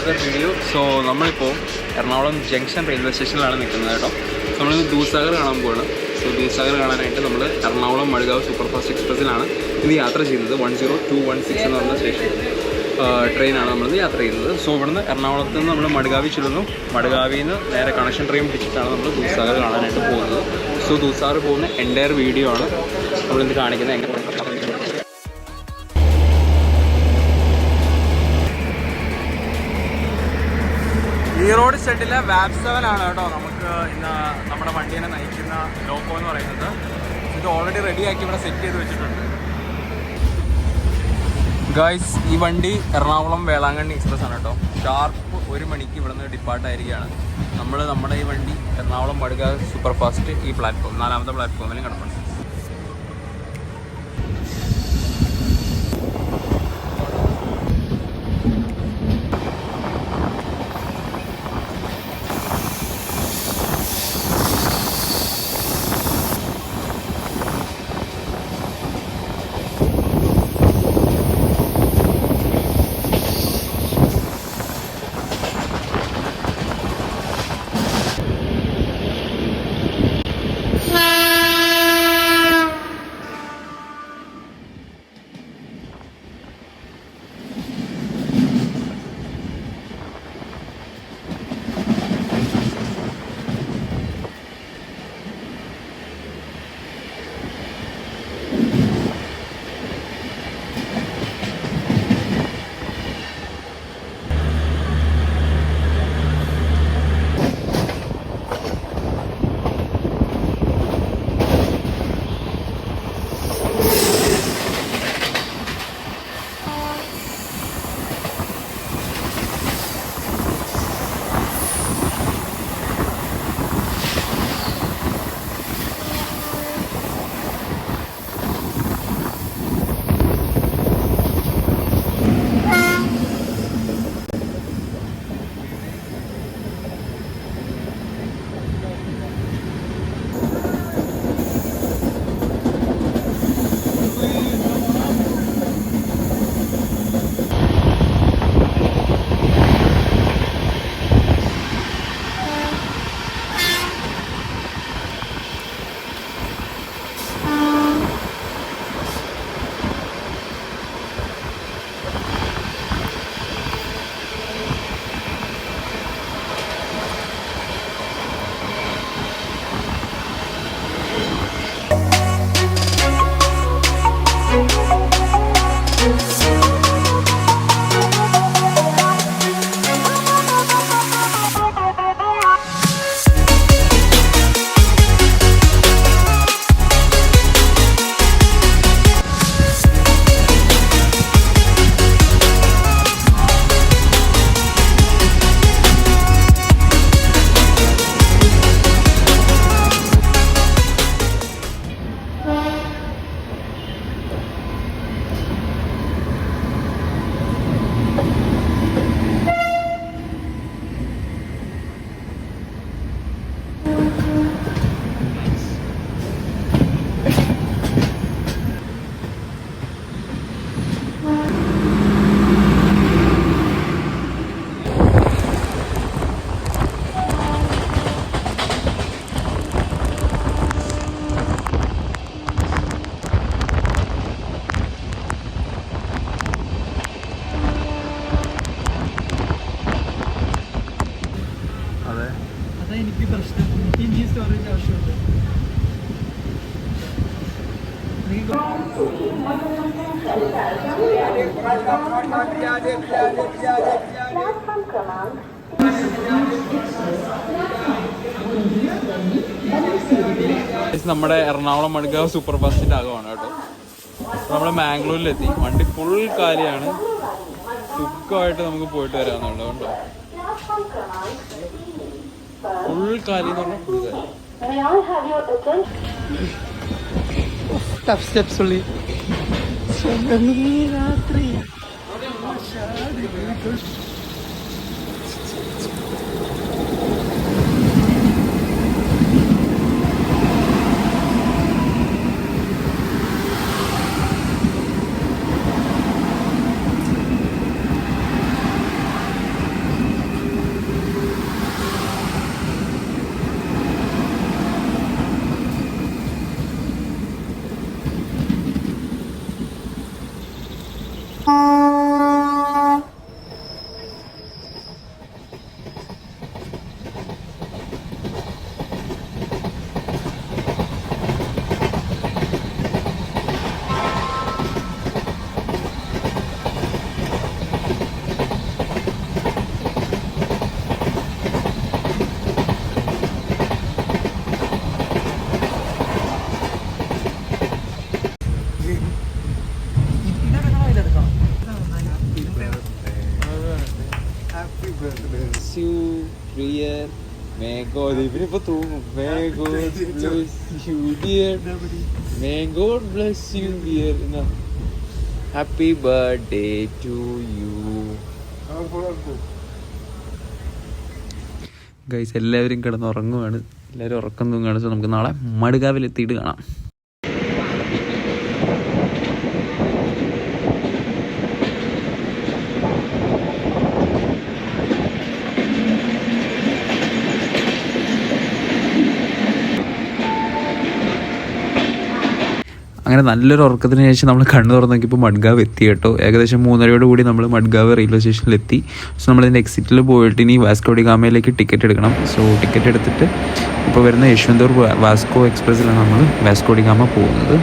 another video. So നമ്മളിപ്പോൾ Ernakulam junction railway സ്റ്റേഷനിലാണ് നിൽക്കുന്നത് കേട്ടോ. നമ്മൾ ദൂസാഗർ കാണാൻ പോവാണ്. സോ ദൂസാഗർ കാണാനായിട്ട് നമ്മൾ എറണാകുളം മഡ്ഗാവ് സൂപ്പർ ഫാസ്റ്റ് എക്സ്പ്രസ്സിലാണ് ഇന്ന് യാത്ര ചെയ്യുന്നത്. 10216 എന്ന് പറഞ്ഞ സ്റ്റേഷൻ ട്രെയിനാണ് നമ്മളിന്ന് യാത്ര ചെയ്യുന്നത്. സോ ഇവിടുന്ന് എറണാകുളത്ത് നിന്ന് നമ്മൾ മഡ്ഗാവിൽ ചെല്ലുന്നു. മഡ്ഗാവിൽ നിന്ന് നേരെ കണക്ഷൻ ട്രെയിൻ പിടിച്ചിട്ടാണ് നമ്മൾ ദൂസാഗർ കാണാനായിട്ട് പോകുന്നത്. സോ ദൂസാഗർ പോകുന്ന എൻ്റയർ വീഡിയോ ആണ് നമ്മളിന്ന് കാണിക്കുന്നത്. എങ്ങനെ ഈറോഡ് സ്റ്റെഡിലെ വാബ് 7 ആണ് കേട്ടോ നമുക്ക് ഇന്ന് നമ്മുടെ വണ്ടീനെ നയിക്കുന്ന ലോക്കോ എന്ന് പറയുന്നത്. ഇത് ഓൾറെഡി റെഡിയാക്കി ഇവിടെ സെറ്റ് ചെയ്ത് വെച്ചിട്ടുണ്ട്. ഗൈസ്, ഈ വണ്ടി എറണാകുളം വേളാങ്കണ്ണി എക്സ്പ്രസ് ആണ് കേട്ടോ. ഷാർപ്പ് 1 മണിക്ക് ഇവിടെ നിന്ന് ഡിപ്പാർട്ടായിരിക്കുകയാണ്. നമ്മുടെ ഈ വണ്ടി എറണാകുളം മഡ്ഗാവ് സൂപ്പർ ഫാസ്റ്റ് ഈ പ്ലാറ്റ്ഫോം 4ാമത്തെ പ്ലാറ്റ്ഫോമിലും കിടപ്പുണ്ട്. നമ്മുടെ എറണാകുളം മഡ്ഗാവ് സൂപ്പർ ഫാസ്റ്റിൻ്റെ ആകമാണ് കേട്ടോ. നമ്മൾ മാംഗ്ലൂരിലെത്തി. വണ്ടി ഫുൾ കാലിയാണ്. സുഖമായിട്ട് നമുക്ക് പോയിട്ട് വരാമെന്നുള്ളത് കേട്ടോ. ഫുൾ കാലി എന്ന് പറഞ്ഞാൽ ഫുൾ കാലി. സ്റ്റെപ്സ് ഉള്ളി രാത്രി bless you, dear. May God ഇവരിപ്പോ തൂങ്ങും. May God bless you, dear. May God bless you, dear. Happy birthday to you. Guys എല്ലാവരും കിടന്നുറങ്ങുവാണ്. എല്ലാവരും ഉറക്കം തൂങ്ങുകയാണ്. സോ നമുക്ക് നാളെ മടുകാവിൽ എത്തിയിട്ട് കാണാം. അങ്ങനെ നല്ലൊരു ഉറക്കത്തിന് ശേഷം നമ്മൾ കണ്ണു തുറന്ന് നോക്കിയപ്പോൾ മഡ്ഗാവ് എത്തി കേട്ടോ. ഏകദേശം 3:30 കൂടി നമ്മൾ മഡ്ഗാവ് റെയിൽവേ സ്റ്റേഷനിലെത്തി. സോ നമ്മളിതിൻ്റെ എക്സിറ്റിൽ പോയിട്ട് ഇനി വാസ്കോ ഡി ഗാമയിലേക്ക് ടിക്കറ്റ് എടുക്കണം. സോ ടിക്കറ്റ് എടുത്തിട്ട് ഇപ്പോൾ വരുന്ന യശ്വന്തൂർ വാസ്കോ എക്സ്പ്രസ്സിലാണ് നമ്മൾ വാസ്കോ ഡി ഗാമ പോകുന്നത്.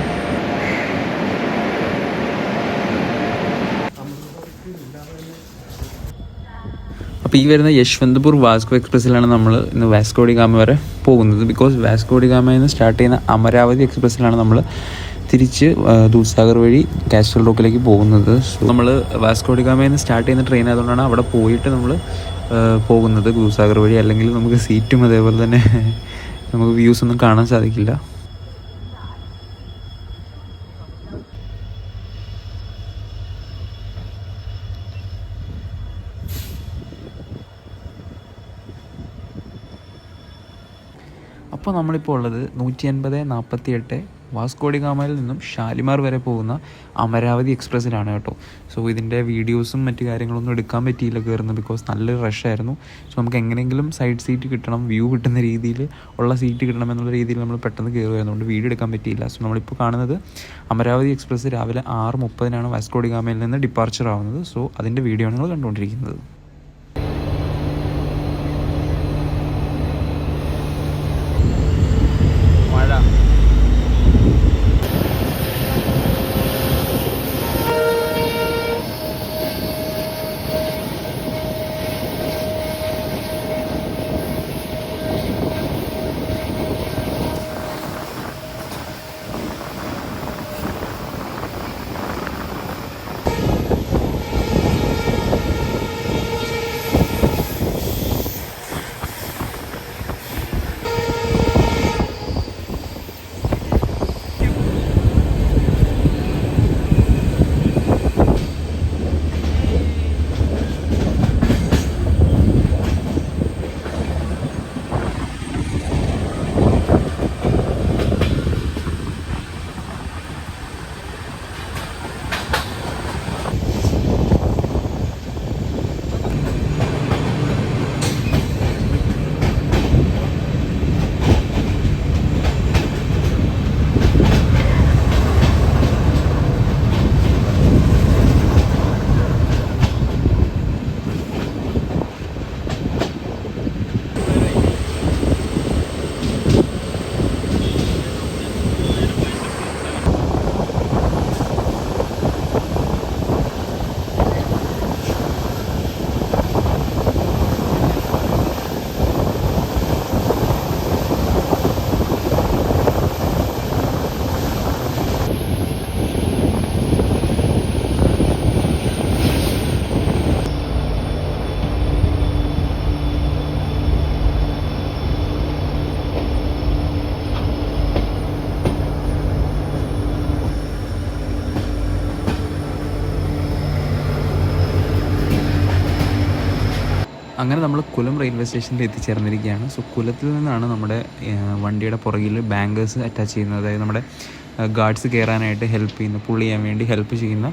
അപ്പോൾ ഈ വരുന്ന യശ്വന്തപൂർ വാസ്കോ എക്സ്പ്രസ്സിലാണ് നമ്മൾ ഇന്ന് വാസ്കോ ഡി ഗാമ വരെ പോകുന്നത്. ബിക്കോസ് വാസ്കോ ഡി ഗാമയിൽ നിന്ന് സ്റ്റാർട്ട് ചെയ്യുന്ന അമരാവതി എക്സ്പ്രസ്സിലാണ് നമ്മൾ തിരിച്ച് ദൂസാഗർ വഴി കാസ്റ്റൽ റോക്കിലേക്ക് പോകുന്നത്. സോ നമ്മൾ വാസ്കോ ഡി ഗാമയിൽ നിന്ന് സ്റ്റാർട്ട് ചെയ്യുന്ന ട്രെയിൻ ആയതുകൊണ്ടാണ് അവിടെ പോയിട്ട് നമ്മൾ പോകുന്നത് ദൂസാഗർ വഴി. അല്ലെങ്കിൽ നമുക്ക് സീറ്റും അതേപോലെ തന്നെ നമുക്ക് വ്യൂസ് ഒന്നും കാണാൻ സാധിക്കില്ല. അപ്പോൾ നമ്മളിപ്പോൾ ഉള്ളത് 150-48 വാസ്കോ ഡി ഗാമയിൽ നിന്നും ഷാലിമാർ വരെ പോകുന്ന അമരാവതി എക്സ്പ്രസ്സിലാണ് കേട്ടോ. സോ ഇതിൻ്റെ വീഡിയോസും മറ്റു കാര്യങ്ങളൊന്നും എടുക്കാൻ പറ്റിയില്ല കയറുന്നത്, ബിക്കോസ് നല്ലൊരു റഷായിരുന്നു. സോ നമുക്ക് എങ്ങനെയെങ്കിലും സൈഡ് സീറ്റ് കിട്ടണം, വ്യൂ കിട്ടുന്ന രീതിയിൽ ഉള്ള സീറ്റ് കിട്ടണം എന്നുള്ള രീതിയിൽ നമ്മൾ പെട്ടെന്ന് കയറുമായിരുന്നുകൊണ്ട് വീഡിയോ എടുക്കാൻ പറ്റിയില്ല. സോ നമ്മളിപ്പോൾ കാണുന്നത് അമരാവതി എക്സ്പ്രസ് രാവിലെ 6:30 വാസ്കോ ഡി ഗാമയിൽ നിന്ന് ഡിപ്പാർച്ചർ ആവുന്നത്. സോ അതിൻ്റെ വീഡിയോ ആണ് നിങ്ങൾ കണ്ടുകൊണ്ടിരിക്കുന്നത്. അങ്ങനെ നമ്മൾ കുലം റെയിൽവേ സ്റ്റേഷനിൽ എത്തിച്ചേർന്നിരിക്കുകയാണ്. സോ കുലത്തിൽ നിന്നാണ് നമ്മുടെ വണ്ടിയുടെ പുറകിൽ ബാങ്കേഴ്സ് അറ്റാച്ച് ചെയ്യുന്നത്. അതായത് നമ്മുടെ ഗാർഡ്സ് കയറാനായിട്ട് ഹെൽപ്പ് ചെയ്യുന്ന, പുൾ ചെയ്യാൻ വേണ്ടി ഹെൽപ്പ് ചെയ്യുന്ന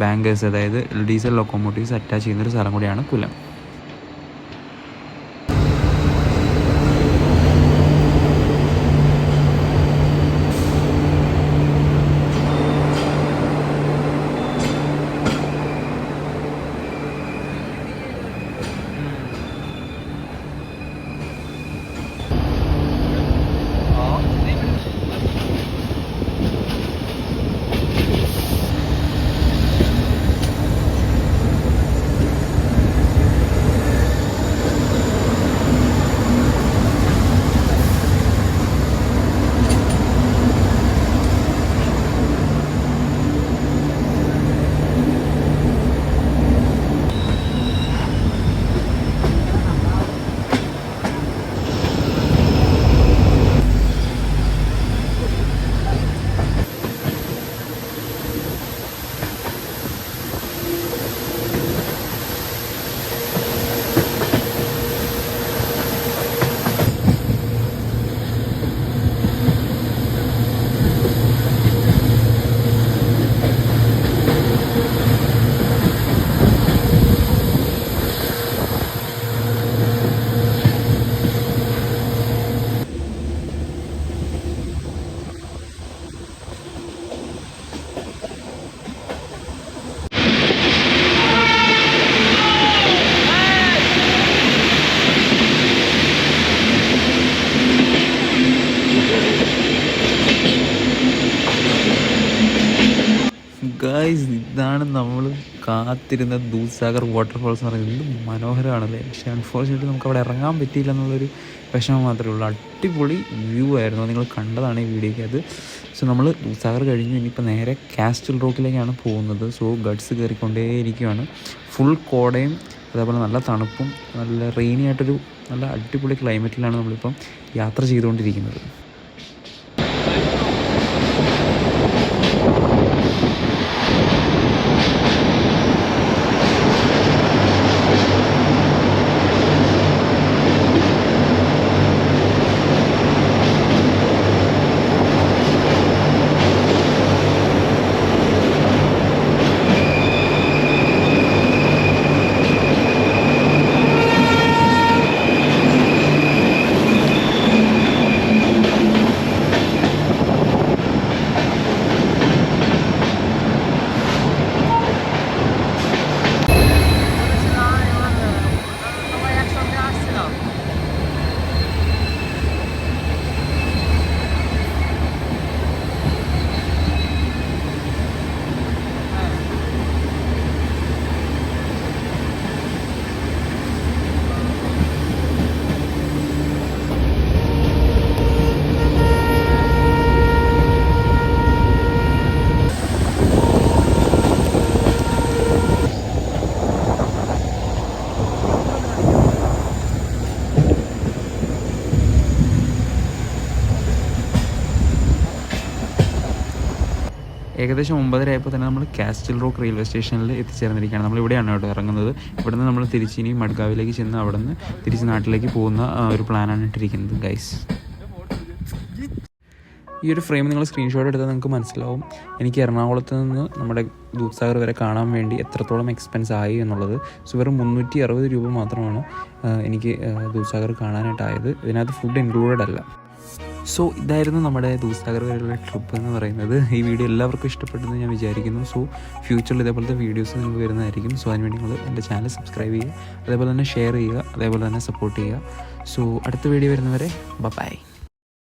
ബാങ്കേഴ്സ്, അതായത് ഡീസൽ ലൊക്കോമോട്ടീവ്സ് അറ്റാച്ച് ചെയ്യുന്നൊരു സ്ഥലം കൂടിയാണ് കുലം. കാത്തിരുന്ന ദൂദ്സാഗർ വാട്ടർഫോൾസ് എന്ന് പറയുന്നത് മനോഹരമാണല്ലേ. പക്ഷേ അൺഫോർച്യുനേറ്റ്ലി നമുക്ക് അവിടെ ഇറങ്ങാൻ പറ്റിയില്ല എന്നുള്ളൊരു വിഷമം മാത്രമേ ഉള്ളൂ. അടിപൊളി വ്യൂ ആയിരുന്നു, നിങ്ങൾ കണ്ടതാണ് ഈ വീഡിയോയ്ക്ക് അത്. സോ നമ്മൾ ദൂദ്സാഗർ കഴിഞ്ഞു, ഇനിയിപ്പോൾ നേരെ കാസ്റ്റൽ റോക്കിലേക്കാണ് പോകുന്നത്. സോ ഗഡ്സ് കയറിക്കൊണ്ടേയിരിക്കുകയാണ്. ഫുൾ കോടയും അതേപോലെ നല്ല തണുപ്പും നല്ല റെയിനി ആയിട്ടൊരു നല്ല അടിപൊളി ക്ലൈമറ്റിലാണ് നമ്മളിപ്പം യാത്ര ചെയ്തുകൊണ്ടിരിക്കുന്നത്. ഏകദേശം 9:30 ആയപ്പോൾ തന്നെ നമ്മൾ കാസ്റ്റൽ റോക്ക് റെയിൽവേ സ്റ്റേഷനിൽ എത്തിച്ചേർന്നിരിക്കുകയാണ്. നമ്മളിവിടെയാണ് കേട്ടോ ഇറങ്ങുന്നത്. ഇവിടുന്ന് നമ്മൾ തിരിച്ചിനി മഡ്ഗാവിലേക്ക് ചെന്ന് അവിടെ നിന്ന് തിരിച്ച് നാട്ടിലേക്ക് പോകുന്ന ഒരു പ്ലാനാണ് ഇട്ടിരിക്കുന്നത് ഗൈസ്. ഈ ഒരു ഫ്രെയിം നിങ്ങൾ സ്ക്രീൻഷോട്ട് എടുത്താൽ നിങ്ങൾക്ക് മനസ്സിലാവും എനിക്ക് എറണാകുളത്ത് നിന്ന് നമ്മുടെ ദൂദ്സാഗർ വരെ കാണാൻ വേണ്ടി എത്രത്തോളം എക്സ്പെൻസ് ആയി എന്നുള്ളത്. സോ വെറും 360 രൂപ മാത്രമാണ് എനിക്ക് ദൂദ്സാഗർ കാണാനായിട്ടായത്. ഇതിനകത്ത് ഫുഡ് ഇൻക്ലൂഡഡ് അല്ല. സോ ഇതായിരുന്നു നമ്മുടെ ദൂദ്സാഗർ വരെയുള്ള ട്രിപ്പ് എന്ന് പറയുന്നത്. ഈ വീഡിയോ എല്ലാവർക്കും ഇഷ്ടപ്പെട്ടെന്ന് ഞാൻ വിചാരിക്കുന്നു. സോ ഫ്യൂച്ചറിൽ ഇതേപോലത്തെ വീഡിയോസ് നിങ്ങൾക്ക് വരുന്നതായിരിക്കും. സോ അതിനുവേണ്ടി നിങ്ങൾ എൻ്റെ ചാനൽ സബ്സ്ക്രൈബ് ചെയ്യുക, അതേപോലെ തന്നെ ഷെയർ ചെയ്യുക, അതേപോലെ തന്നെ സപ്പോർട്ട് ചെയ്യുക. സോ അടുത്ത വീഡിയോ വരുന്നവരെ ബൈ.